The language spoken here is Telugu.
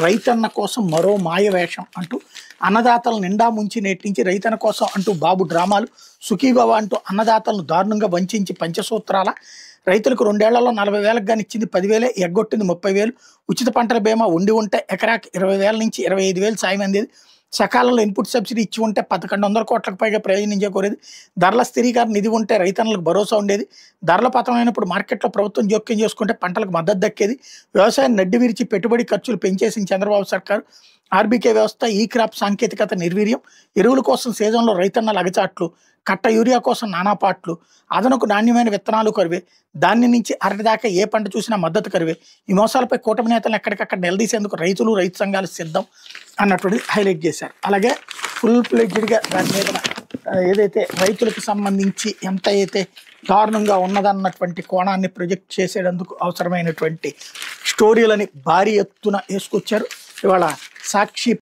రైతన్న కోసం మరో మాయ వేషం అంటూ అన్నదాతల నిండా ముంచి నేటి నుంచి రైతన్న కోసం అంటూ బాబు డ్రామాలు సుఖీభవ అంటూ అన్నదాతలను దారుణంగా వంచి పంచసూత్రాల రైతులకు 2 ఏళ్లలో 40,000కు గాని ఇచ్చింది 10,000 ఎగ్గొట్టింది 30,000 ఉచిత పంటల బీమా ఉంటే ఎకరాకి 20,000 నుంచి 25,000 సాయం అందేది సకాలంలో ఇన్పుట్ సబ్సిడీ ఇచ్చి ఉంటే 1,100 కోట్లకు పైగా ప్రయోజనం చేకూరేది ధరల స్థిరీకరణ నిధి ఉంటే రైతన్నలకు భరోసా ఉండేది ధరల పతనమైనప్పుడు మార్కెట్లో ప్రభుత్వం జోక్యం చేసుకుంటే పంటలకు మద్దతు దక్కేది వ్యవసాయం నడ్డి విరిచి పెట్టుబడి ఖర్చులు పెంచేసిన చంద్రబాబు సర్కారు ఆర్బీకే వ్యవస్థ ఈ క్రాప్ సాంకేతికత నిర్వీర్యం ఎరువుల కోసం సీజన్లో రైతన్నల అగచాట్లు కట్ట యూరియా కోసం నానాపాట్లు అదనకు నాణ్యమైన విత్తనాలు కరువే దాని నుంచి అరటిదాకా ఏ పంట చూసినా మద్దతు కరువే ఈ మోసాలపై కూటమి నేతలను ఎక్కడికక్కడ నిలదీసేందుకు రైతు సంఘాలు సిద్ధం అన్నటువంటిది హైలైట్ చేశారు. అలాగే ఫుల్ ఫ్లెడ్జ్డ్గా దాని మీద ఏదైతే రైతులకు సంబంధించి ఎంత అయితే దారుణంగా ఉన్నదన్నటువంటి కోణాన్ని ప్రొజెక్ట్ చేసేందుకు అవసరమైనటువంటి స్టోరీలని భారీ ఎత్తున వేసుకొచ్చారు. ఇవాళ సాక్షి